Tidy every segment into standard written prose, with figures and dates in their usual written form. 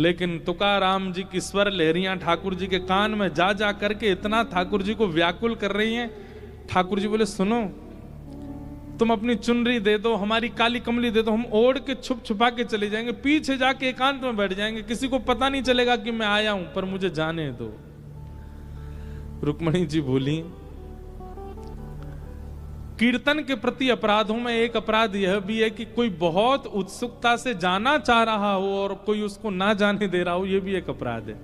लेकिन तुकाराम जी की स्वर लहरियां ठाकुर जी के कान में जा जा करके इतना ठाकुर जी को व्याकुल कर रही हैं। ठाकुर जी बोले सुनो, तुम अपनी चुनरी दे दो, हमारी काली कमली दे दो, हम ओढ़ के छुप छुपा के चले जाएंगे, पीछे जाके एकांत में बैठ जाएंगे, किसी को पता नहीं चलेगा कि मैं आया हूं, पर मुझे जाने दो। रुक्मणी जी बोली, कीर्तन के प्रति अपराधों में एक अपराध यह भी है कि कोई बहुत उत्सुकता से जाना चाह रहा हो और कोई उसको ना जाने दे रहा हो, यह भी एक अपराध है।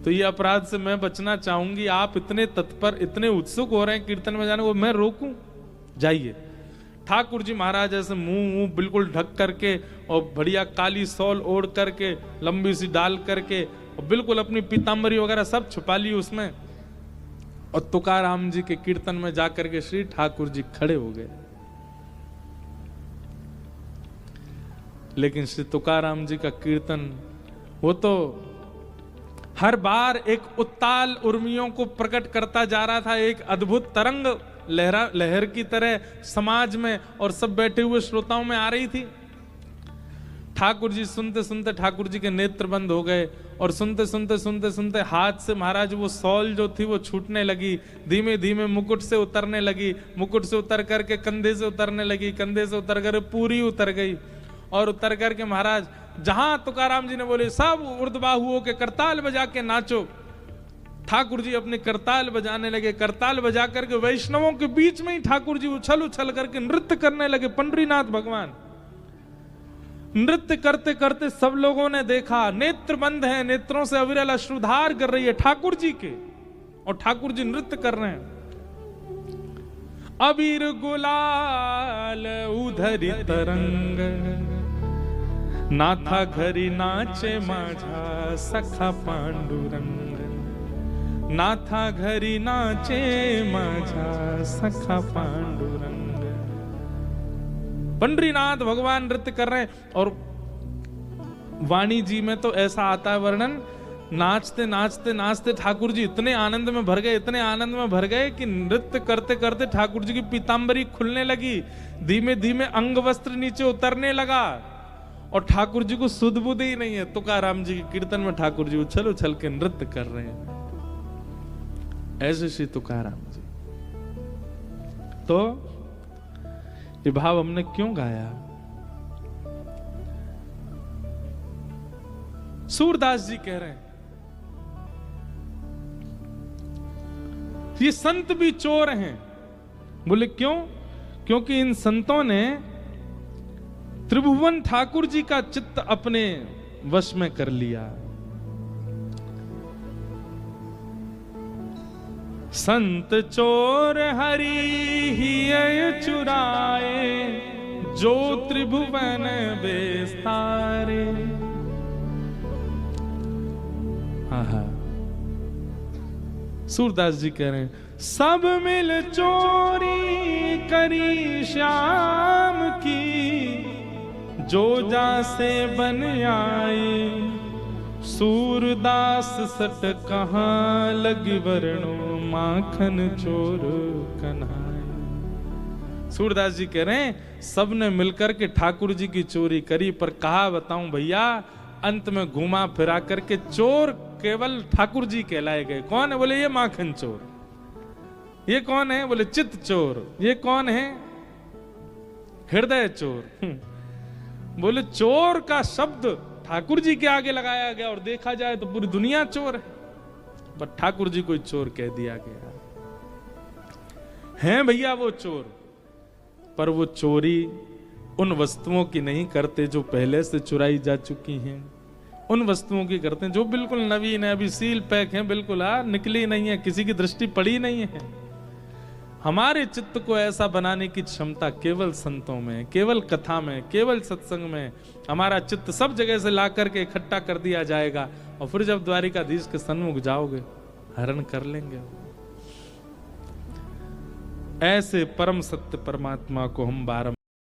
तो ये अपराध से मैं बचना चाहूंगी। आप इतने तत्पर, इतने उत्सुक हो रहे हैं कीर्तन में जाने को, मैं रोकूं? जाइए। ठाकुर जी महाराज ऐसे मुंह बिल्कुल ढक करके और बढ़िया काली सॉल ओढ़ करके, लंबी सी डाल करके, और बिल्कुल अपनी पीतांबरी वगैरह सब छुपा ली उसमें, और तुकाराम जी के कीर्तन में जाकर के श्री ठाकुर जी खड़े हो गए। लेकिन श्री तुकाराम जी का कीर्तन, वो तो हर बार एक उत्ताल उर्मियों को प्रकट करता जा रहा था, एक अद्भुत तरंग लहर की तरह समाज में और सब बैठे हुए श्रोताओं में आ रही थी। ठाकुर जी सुनते सुनते ठाकुर जी के नेत्र बंद हो गए, और सुनते सुनते हाथ से महाराज वो सॉल जो थी वो छूटने लगी, धीमे धीमे मुकुट से उतरने लगी, मुकुट से उतर करके कंधे से उतरने लगी, कंधे से उतर कर पूरी उतर गई, और उतर करके महाराज जहां तुकाराम जी ने बोले सब ऊर्ध्वबाहु होके करताल बजा के नाचो, ठाकुर जी अपने करताल बजाने लगे। करताल बजा करके वैष्णवों के बीच में ही ठाकुर जी उछल उछल करके नृत्य करने लगे। पंडरीनाथ भगवान नृत्य करते करते सब लोगों ने देखा, नेत्र बंद हैं, नेत्रों से अविरल अश्रुधार कर रही है ठाकुर जी के, और ठाकुर जी नृत्य कर रहे हैं। अबीर गुलाल उधरी तरंग, नाथा घरी नाचे माझा सखा पांडुरंग, नाथा घरी नाचे माझा सखा पांडुरंग। पंडरीनाथ भगवान नृत्य कर रहे हैं, और वाणी जी में तो ऐसा आता है वर्णन, नाचते नाचते नाचते ठाकुर जी इतने आनंद में भर गए, इतने आनंद में भर गए कि नृत्य करते करते ठाकुर जी की पीतांबरी खुलने लगी, धीमे धीमे अंग वस्त्र नीचे उतरने लगा, और ठाकुर जी को सुध बुध ही नहीं है। तुकाराम जी के कीर्तन में ठाकुर जी उछल उछल के नृत्य कर रहे हैं। ऐसे श्री तुकाराम जी। तो ये भाव हमने क्यों गाया? सूरदास जी कह रहे हैं ये संत भी चोर हैं। बोले क्यों? क्योंकि इन संतों ने त्रिभुवन ठाकुर जी का चित्त अपने वश में कर लिया। संत चोर हरि ही चुराए, जो त्रिभुवन बेस्तारे। सूरदास जी कह रहे हैं सब मिल चोरी करी श्याम की, जो जा से बन आए। सूरदास सट कहाँ लगी वर्णो, माखन चोर कन्हाई। सूरदास जी कह रहे हैं सब ने मिलकर के ठाकुर जी की चोरी करी, पर कहा बताऊं भैया, अंत में घुमा फिरा करके चोर केवल ठाकुर जी कहलाए गए। कौन है? बोले ये माखन चोर। ये कौन है? बोले चित्त चोर। ये कौन है? हृदय चोर। बोले चोर का शब्द ठाकुर जी के आगे लगाया गया, और देखा जाए तो पूरी दुनिया चोर है, पर ठाकुर जी को चोर कह दिया गया। हैं भैया वो चोर, पर वो चोरी उन वस्तुओं की नहीं करते जो पहले से चुराई जा चुकी हैं। उन वस्तुओं की करते हैं जो बिल्कुल नवीन है, अभी सील पैक है, बिल्कुल निकली नहीं है, किसी की दृष्टि पड़ी नहीं है। हमारे चित्त को ऐसा बनाने की क्षमता केवल संतों में, केवल कथा में, केवल सत्संग में। हमारा चित्त सब जगह से ला करके इकट्ठा कर दिया जाएगा, और फिर जब द्वारिकाधीश के सन्मुख जाओगे हरण कर लेंगे। ऐसे परम सत्य परमात्मा को हम बारंबार